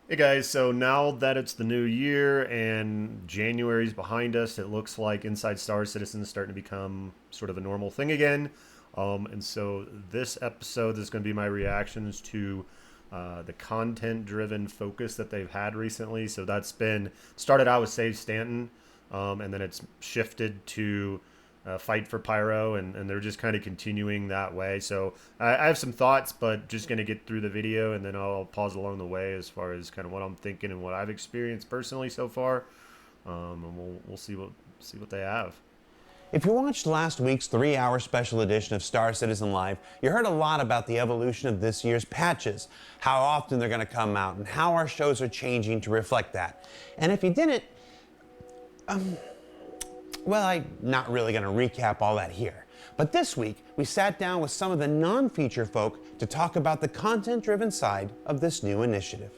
Hey guys, so now that it's the new year and January's behind us, it looks like Inside Star Citizen is starting to become sort of a normal thing again. And so this episode is going to be my reactions to the content-driven focus that they've had recently. So that's been started out with Save Stanton, and then it's shifted to Fight for Pyro, and they're just kind of continuing that way. So I have some thoughts, but just going to get through the video, and then I'll pause along the way as far as kind of what I'm thinking and what I've experienced personally so far, and we'll see what they have. If you watched last week's 3-hour special edition of Star Citizen Live, you heard a lot about the evolution of this year's patches, how often they're going to come out, and how our shows are changing to reflect that. And if you didn't, well, I'm not really going to recap all that here. But this week, we sat down with some of the non-feature folk to talk about the content-driven side of this new initiative.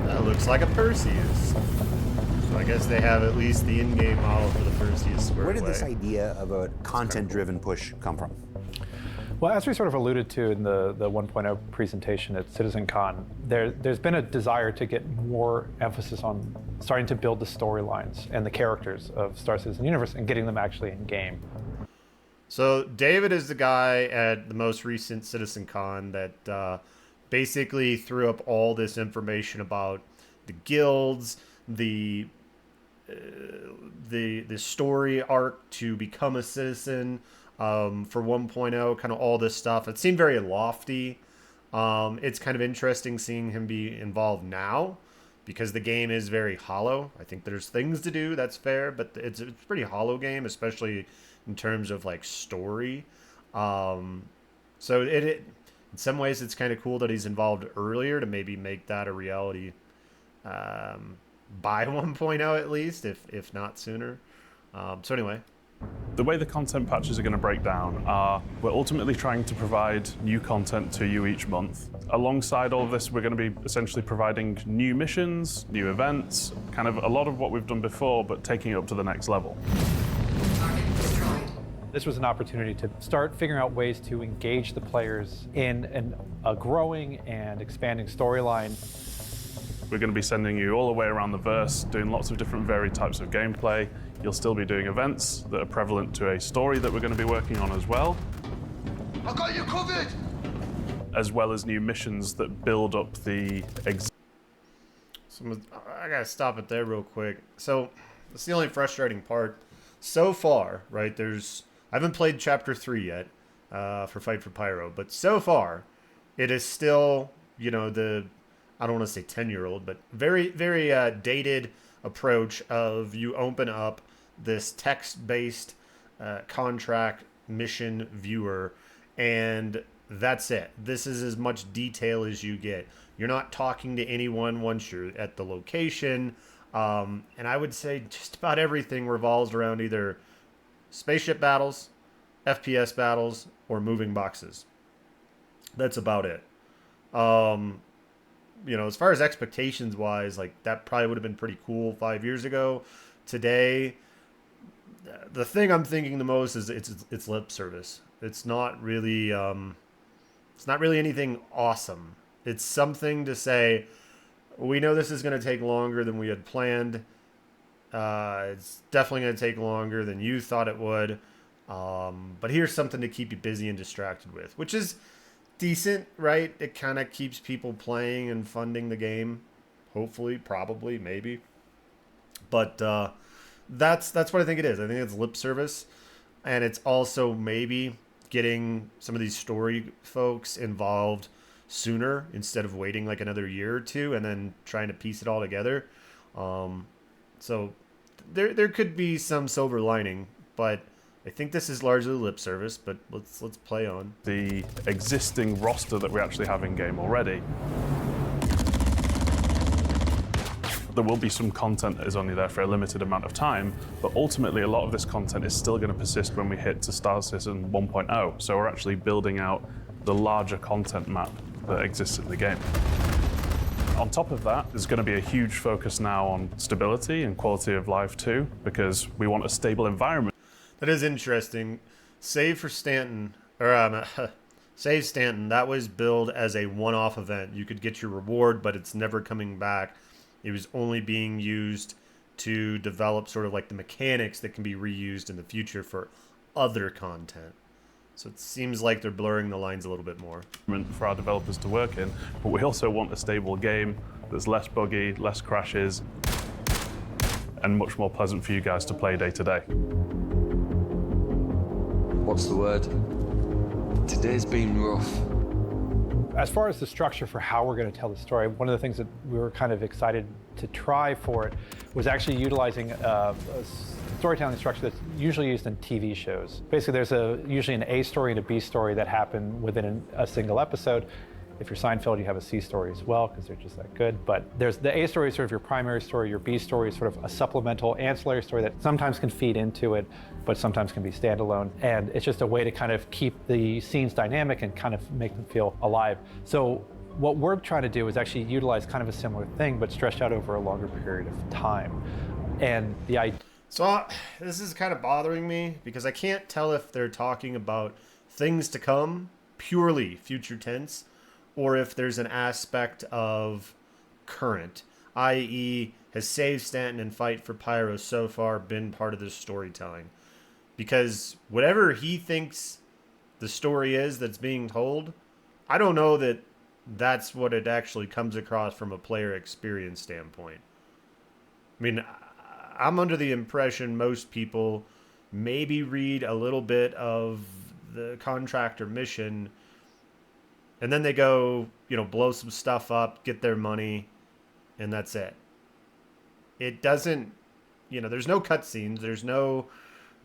That looks like a Perseus. So I guess they have at least the in-game model for the Perseus squared Where did away. this idea of a content-driven push come from? Well, as we sort of alluded to in the 1.0 presentation at CitizenCon, there's been a desire to get more emphasis on starting to build the storylines and the characters of Star Citizen Universe and getting them actually in game. So David is the guy at the most recent CitizenCon that basically threw up all this information about the guilds, the story arc to become a citizen for 1.0, kind of all this stuff. It seemed very lofty. It's kind of interesting seeing him be involved now because the game is very hollow. I think there's things to do, that's fair, but it's a pretty hollow game, especially in terms of like story. So it in some ways it's kind of cool that he's involved earlier to maybe make that a reality by 1.0 at least, if not sooner. So anyway. The way the content patches are going to break down are we're ultimately trying to provide new content to you each month. Alongside all of this, we're going to be essentially providing new missions, new events, kind of a lot of what we've done before, but taking it up to the next level. This was an opportunity to start figuring out ways to engage the players in a growing and expanding storyline. We're going to be sending you all the way around the verse, doing lots of different varied types of gameplay. You'll still be doing events that are prevalent to a story that we're going to be working on as well. I got you covered! As well as new missions that build up the I gotta stop it there real quick. So that's the only frustrating part so far, right? I haven't played chapter 3 yet for Fight for Pyro, but so far it is still, you know, I don't want to say 10-year-old, but very, very dated approach of you open up this text-based contract mission viewer, and that's it. This is as much detail as you get. You're not talking to anyone once you're at the location, and I would say just about everything revolves around either spaceship battles, FPS battles, or moving boxes. That's about it. You know, as far as expectations wise, like that probably would have been pretty cool 5 years ago. Today, the thing I'm thinking the most is it's lip service. It's not really anything awesome. It's something to say, we know this is going to take longer than we had planned. It's definitely going to take longer than you thought it would. But here's something to keep you busy and distracted with, which is decent, right? It kind of keeps people playing and funding the game. Hopefully, probably, maybe. But that's what I think it is. I think it's lip service. And it's also maybe getting some of these story folks involved sooner instead of waiting like another year or two and then trying to piece it all together. So there could be some silver lining, but I think this is largely lip service, but let's play on. The existing roster that we actually have in game already. There will be some content that is only there for a limited amount of time, but ultimately a lot of this content is still going to persist when we hit to Star Citizen 1.0. So we're actually building out the larger content map that exists in the game. On top of that, there's going to be a huge focus now on stability and quality of life too, because we want a stable environment. That is interesting. Save Stanton, that was billed as a one-off event. You could get your reward, but it's never coming back. It was only being used to develop sort of like the mechanics that can be reused in the future for other content. So it seems like they're blurring the lines a little bit more. For our developers to work in, but we also want a stable game that's less buggy, less crashes, and much more pleasant for you guys to play day to day. What's the word? Today's been rough. As far as the structure for how we're going to tell the story, one of the things that we were kind of excited to try for it was actually utilizing a storytelling structure that's usually used in TV shows. Basically, there's usually an A story and a B story that happen within a single episode. If you're Seinfeld, you have a C story as well, because they're just that good. But there's the A story is sort of your primary story, your B story is sort of a supplemental ancillary story that sometimes can feed into it, but sometimes can be standalone. And it's just a way to kind of keep the scenes dynamic and kind of make them feel alive. So what we're trying to do is actually utilize kind of a similar thing, but stretched out over a longer period of time. And the idea. So this is kind of bothering me because I can't tell if they're talking about things to come, purely future tense, or if there's an aspect of current, i.e. has Save Stanton and Fight for Pyro so far been part of this storytelling? Because whatever he thinks the story is that's being told, I don't know that that's what it actually comes across from a player experience standpoint. I mean, I'm under the impression most people maybe read a little bit of the contract or mission, and then they go, blow some stuff up, get their money, and that's it. It doesn't, there's no cutscenes, there's no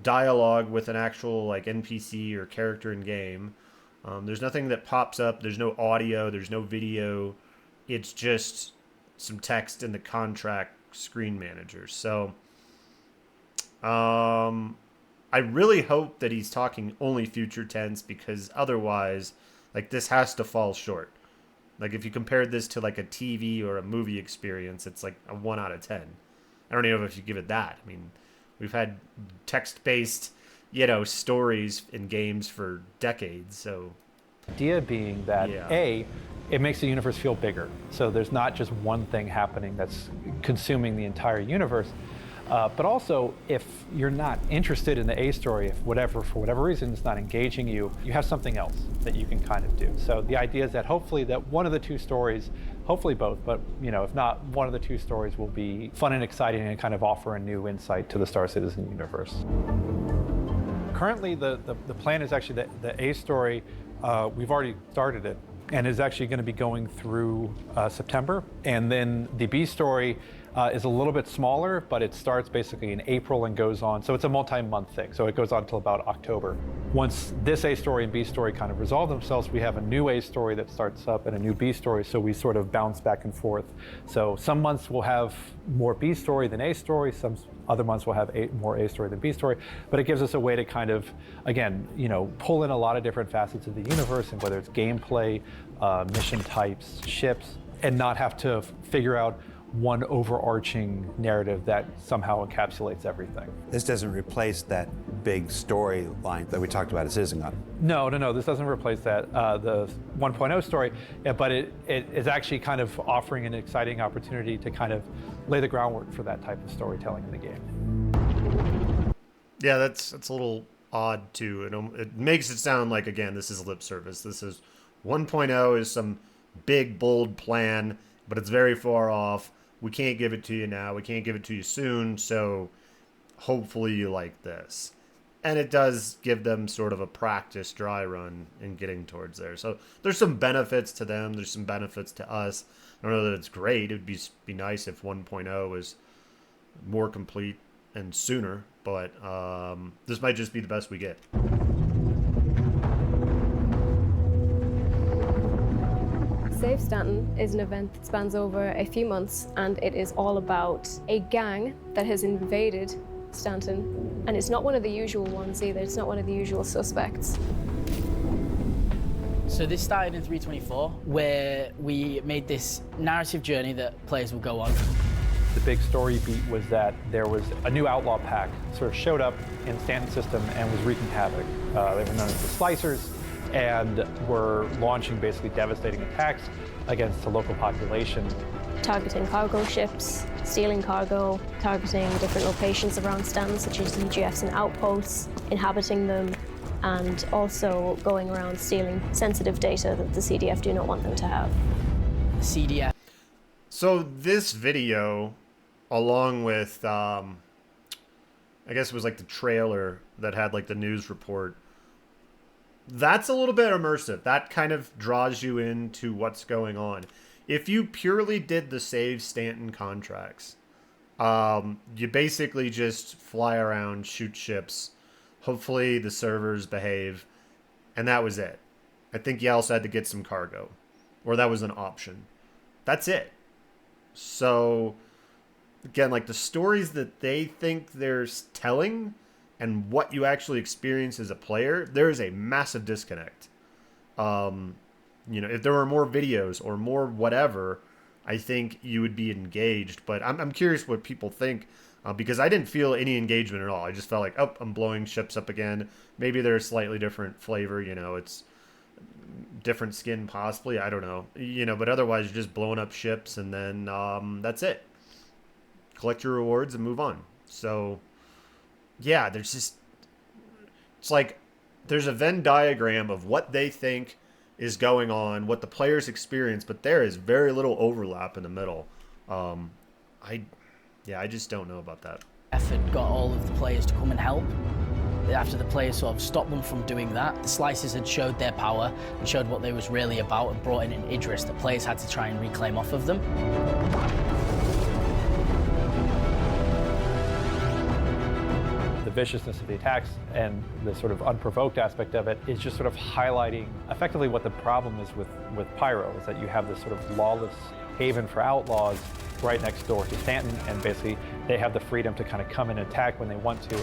dialogue with an actual like NPC or character in game. There's nothing that pops up, there's no audio, there's no video. It's just some text in the contract screen manager. So I really hope that he's talking only future tense, because otherwise, like, this has to fall short. Like, if you compared this to like a TV or a movie experience, it's like a 1 out of 10. I don't even know if you give it that. I mean, we've had text-based, stories in games for decades. So, idea being that it makes the universe feel bigger. So there's not just one thing happening that's consuming the entire universe. But also, if you're not interested in the A story, if for whatever reason it's not engaging you, you have something else that you can kind of do. So the idea is that hopefully that one of the two stories, hopefully both, but if not, one of the two stories will be fun and exciting and kind of offer a new insight to the Star Citizen universe. Currently, the plan is actually that the A story, we've already started it, and is actually going to be going through September. And then the B story is a little bit smaller, but it starts basically in April and goes on. So it's a multi-month thing. So it goes on until about October. Once this A story and B story kind of resolve themselves, we have a new A story that starts up and a new B story. So we sort of bounce back and forth. So some months we'll have more B story than A story. Some other months we'll have more A story than B story. But it gives us a way to kind of, again, pull in a lot of different facets of the universe, and whether it's gameplay, mission types, ships, and not have to figure out one overarching narrative that somehow encapsulates everything. This doesn't replace that big storyline that we talked about at CitizenCon. No, this doesn't replace that, the 1.0 story, but it is actually kind of offering an exciting opportunity to kind of lay the groundwork for that type of storytelling in the game. Yeah, that's a little odd too. It makes it sound like, again, this is lip service. This is 1.0 is some big, bold plan, but it's very far off. We can't give it to you now. We can't give it to you soon. So hopefully you like this. And it does give them sort of a practice dry run in getting towards there. So there's some benefits to them. There's some benefits to us. I don't know that it's great. It would be nice if 1.0 was more complete and sooner. But this might just be the best we get. Save Stanton is an event that spans over a few months, and it is all about a gang that has invaded Stanton. And it's not one of the usual ones either. It's not one of the usual suspects. So this started in 324, where we made this narrative journey that players will go on. The big story beat was that there was a new outlaw pack sort of showed up in Stanton's system and was wreaking havoc. They were known as the Slicers and were launching basically devastating attacks against the local population. Targeting cargo ships, stealing cargo, targeting different locations around Stanton, such as UGFs and outposts, inhabiting them, and also going around stealing sensitive data that the CDF do not want them to have. The CDF. So this video, along with, I guess it was like the trailer that had like the news report, that's a little bit immersive. That kind of draws you into what's going on. If you purely did the Save Stanton contracts, you basically just fly around, shoot ships. Hopefully the servers behave, and that was it. I think you also had to get some cargo, or that was an option. That's it. So, again, like the stories that they think they're telling and what you actually experience as a player, there is a massive disconnect. You know, if there were more videos or more whatever, I think you would be engaged. But I'm curious what people think, because I didn't feel any engagement at all. I just felt like, oh, I'm blowing ships up again. Maybe they're a slightly different flavor, you know, it's different skin possibly, I don't know. You know, but otherwise you're just blowing up ships and then that's it. Collect your rewards and move on. So, yeah, there's just, it's like there's a Venn diagram of what they think is going on, what the players experience, but there is very little overlap in the middle. I just don't know about that. Had got all of the players to come and help. After the players sort of stopped them from doing that, the Slicers had showed their power and showed what they was really about and brought in an Idris that players had to try and reclaim off of them. The viciousness of the attacks and the sort of unprovoked aspect of it is just sort of highlighting effectively what the problem is with Pyro, is that you have this sort of lawless haven for outlaws right next door to Stanton, and basically they have the freedom to kind of come and attack when they want to.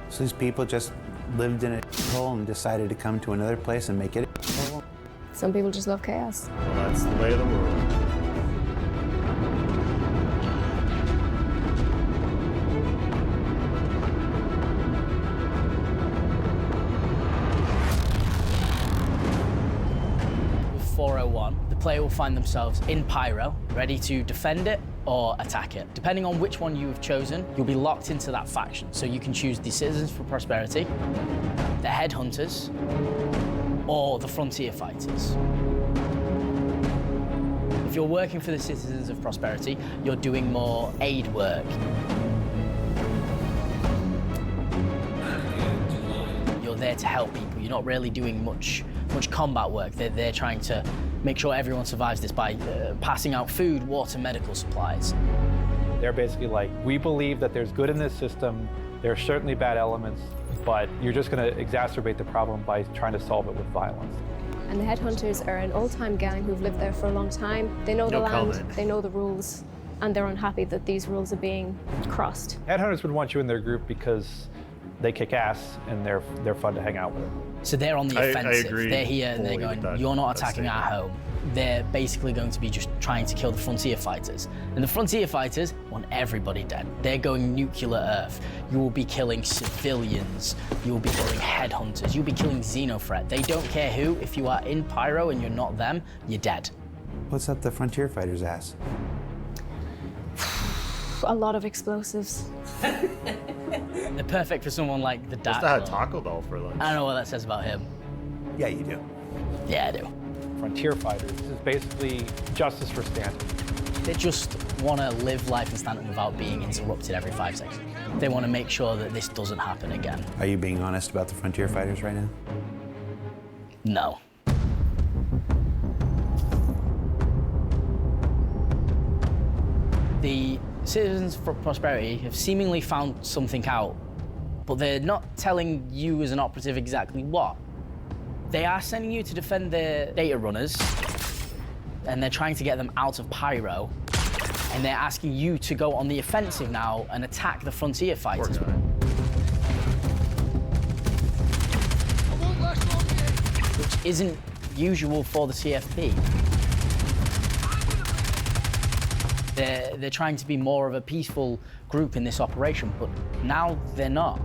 So these people just lived in a hole and decided to come to another place and make it a hole? Some people just love chaos. Well, that's the way of the world. With 401, the player will find themselves in Pyro, ready to defend it or attack it. Depending on which one you have chosen, you'll be locked into that faction. So you can choose the Citizens for Prosperity, the Headhunters, or the Frontier Fighters. If you're working for the Citizens of Prosperity, you're doing more aid work. You're there to help people. You're not really doing much combat work. They're trying to make sure everyone survives this by passing out food, water, medical supplies. They're basically like, we believe that there's good in this system, there are certainly bad elements, but you're just going to exacerbate the problem by trying to solve it with violence. And the Headhunters are an old-time gang who've lived there for a long time. They know the land, they know the rules, and they're unhappy that these rules are being crossed. Headhunters would want you in their group because they kick ass and they're fun to hang out with. So they're on the offensive. I agree they're here and they're going, you're not attacking our home. They're basically going to be just trying to kill the Frontier Fighters. And the Frontier Fighters want everybody dead. They're going nuclear Earth. You will be killing civilians. You will be killing Headhunters. You'll be killing Xenothreat. They don't care who. If you are in Pyro and you're not them, you're dead. What's up the Frontier Fighters' ass? A lot of explosives. They're perfect for someone like the Dark Just had Lord. Taco Bell for lunch. I don't know what that says about him. Yeah, you do. Yeah, I do. Frontier Fighters is basically justice for Stanton. They just want to live life in Stanton without being interrupted every 5 seconds. They want to make sure that this doesn't happen again. Are you being honest about the Frontier Fighters right now? No. The Citizens for Prosperity have seemingly found something out, but they're not telling you as an operative exactly what. They are sending you to defend their data runners, and they're trying to get them out of Pyro, and they're asking you to go on the offensive now and attack the Frontier Fighters. isn't usual for the CFP. They're trying to be more of a peaceful group in this operation, but now they're not.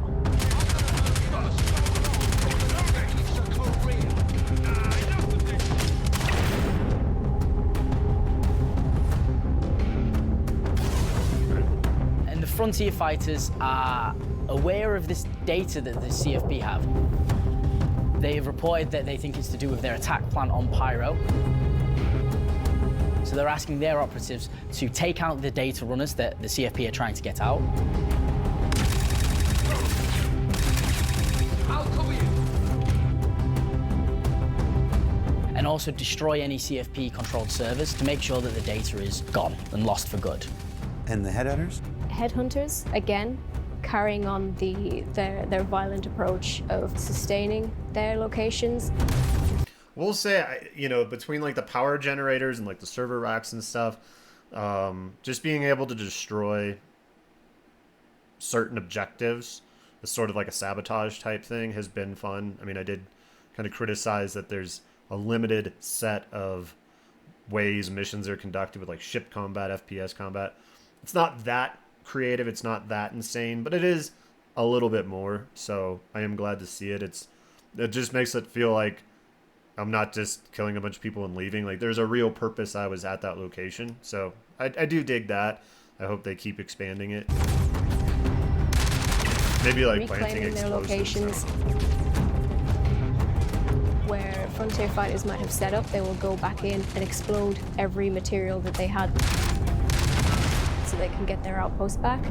And the Frontier fighters are aware of this data that the CFP have. They have reported that they think it's to do with their attack plan on Pyro. So they're asking their operatives to take out the data runners that the CFP are trying to get out. I'll cover you. And also destroy any CFP-controlled servers to make sure that the data is gone and lost for good. And the headhunters? Headhunters, again, carrying on their violent approach of sustaining their locations. We'll say, you know, between like the power generators and like the server racks and stuff, just being able to destroy certain objectives is sort of like a sabotage type thing has been fun. I mean, I did kind of criticize that there's a limited set of ways missions are conducted with like ship combat, FPS combat. It's not that creative, it's not that insane, but it is a little bit more. So I am glad to see it. It just makes it feel like I'm not just killing a bunch of people and leaving. Like, there's a real purpose I was at that location. So I do dig that. I hope they keep expanding it. Maybe like planting Reclaiming their locations where Frontier fighters might have set up, they will go back in and explode every material that they had so they can get their outpost back.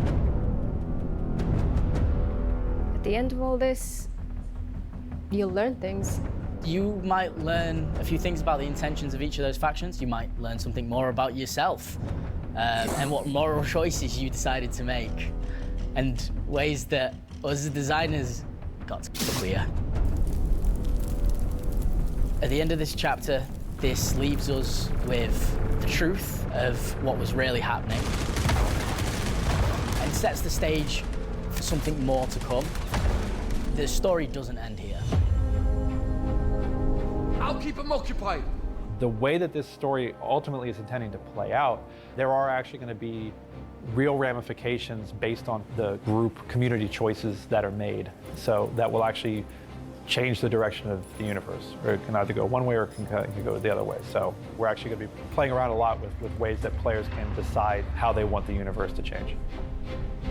At the end of all this, you'll learn things. You might learn a few things about the intentions of each of those factions. You might learn something more about yourself and what moral choices you decided to make and ways that us as designers got clear. At the end of this chapter, this leaves us with the truth of what was really happening and sets the stage for something more to come. The story doesn't end here. I'll keep them occupied. The way that this story ultimately is intending to play out, there are actually going to be real ramifications based on the group community choices that are made. So that will actually change the direction of the universe. Or it can either go one way or it can go the other way. So we're actually going to be playing around a lot with ways that players can decide how they want the universe to change.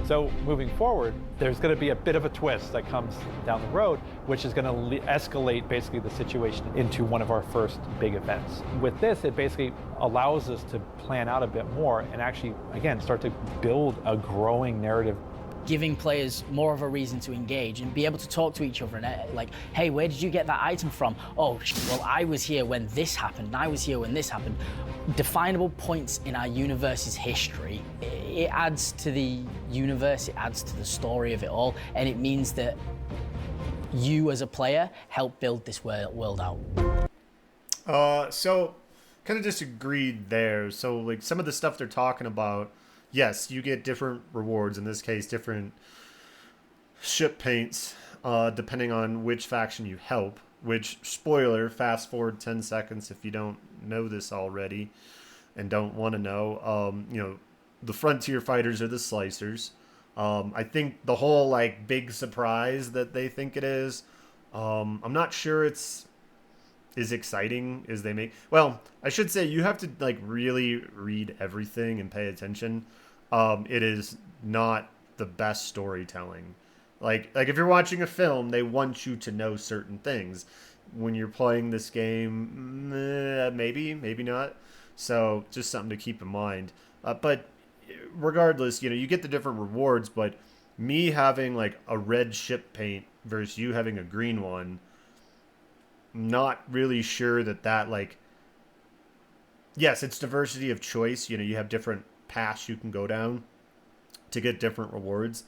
So moving forward, there's going to be a bit of a twist that comes down the road, which is going to escalate basically the situation into one of our first big events. With this, it basically allows us to plan out a bit more and actually, again, start to build a growing narrative. Giving players more of a reason to engage and be able to talk to each other and like, hey, where did you get that item from? Oh, well, I was here when this happened, and I was here when this happened. Definable points in our universe's history. It adds to the universe, it adds to the story of it all, and it means that you as a player help build this world out. So kind of disagreed there. So like some of the stuff they're talking about, yes, you get different rewards, in this case, different ship paints, depending on which faction you help, which, spoiler, fast forward 10 seconds if you don't know this already and don't want to know. You know, the Frontier fighters are the slicers. I think the whole, like, big surprise that they think it is, I'm not sure it's as exciting as they make. Well, I should say you have to, like, really read everything and pay attention. It is not the best storytelling. Like if you're watching a film, they want you to know certain things. When you're playing this game, maybe not. So just something to keep in mind. But regardless, you know, you get the different rewards, but me having like a red ship paint versus you having a green one, not really sure that like, yes, it's diversity of choice. You know, you have different paths you can go down to get different rewards.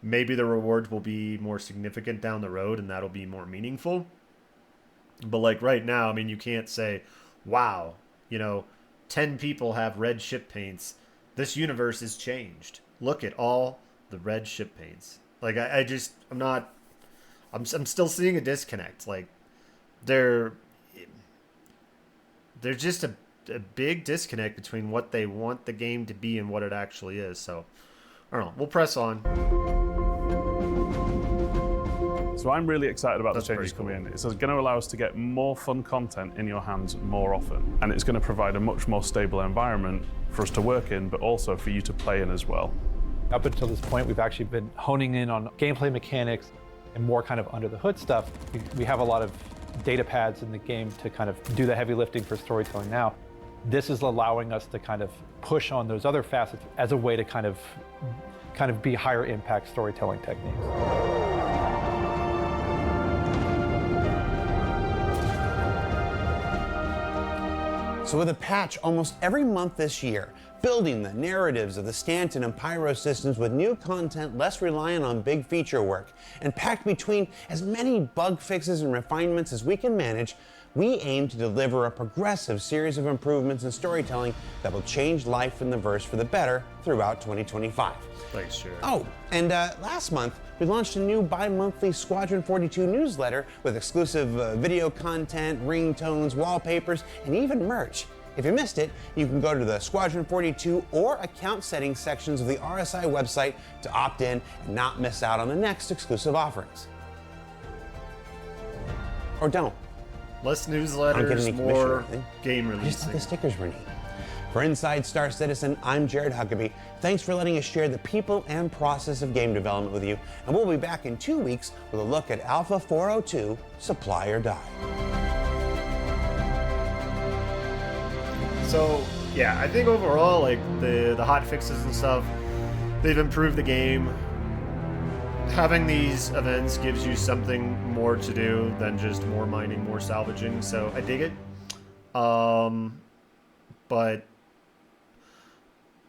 Maybe the rewards will be more significant down the road and that'll be more meaningful. But like right now, I mean, you can't say, wow, you know, 10 people have red ship paints. This universe has changed. Look at all the red ship paints. Like I'm still seeing a disconnect. Like there's just a big disconnect between what they want the game to be and what it actually is. So, I don't know. We'll press on. So I'm really excited about That's the changes pretty cool. coming in. It's going to allow us to get more fun content in your hands more often. And it's going to provide a much more stable environment for us to work in, but also for you to play in as well. Up until this point, we've actually been honing in on gameplay mechanics and more kind of under the hood stuff. We have a lot of data pads in the game to kind of do the heavy lifting for storytelling now. This is allowing us to kind of push on those other facets as a way to kind of be higher impact storytelling techniques. So with a patch almost every month this year, building the narratives of the Stanton and Pyro systems with new content less reliant on big feature work, and packed between as many bug fixes and refinements as we can manage, we aim to deliver a progressive series of improvements in storytelling that will change life in the verse for the better throughout 2025. Thanks, Jared. Oh, and last month, we launched a new bi-monthly Squadron 42 newsletter with exclusive video content, ringtones, wallpapers, and even merch. If you missed it, you can go to the Squadron 42 or account settings sections of the RSI website to opt in and not miss out on the next exclusive offerings. Or don't. Less I don't get newsletters, any commission or more anything. game I just thought releasing. the stickers were neat. For Inside Star Citizen, I'm Jared Huckabee. Thanks for letting us share the people and process of game development with you. And we'll be back in 2 weeks with a look at Alpha 402, Supply or Die. So yeah, I think overall, like the hot fixes and stuff, they've improved the game. Having these events gives you something more to do than just more mining, more salvaging. So I dig it. But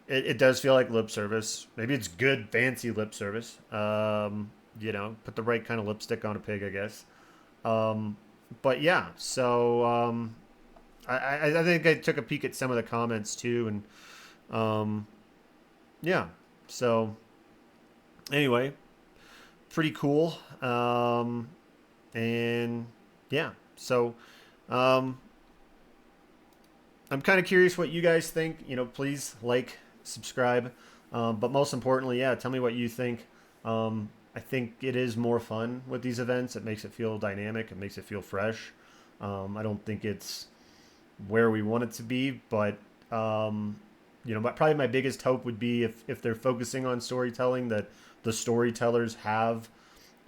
it does feel like lip service. Maybe it's good, fancy lip service. You know, put the right kind of lipstick on a pig, I guess. But yeah, so I think I took a peek at some of the comments too, and yeah. So anyway, pretty cool. And yeah, so I'm kind of curious what you guys think. You know, please like, subscribe, but most importantly, yeah, tell me what you think. I think it is more fun with these events. It makes it feel dynamic. It makes it feel fresh. I don't think it's where we want it to be, but you know, probably my biggest hope would be if they're focusing on storytelling, that the storytellers have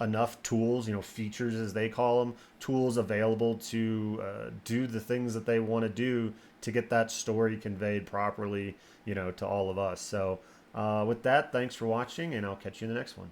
enough tools, you know, features as they call them, tools available to do the things that they want to do to get that story conveyed properly, you know, to all of us. So with that, thanks for watching, and I'll catch you in the next one.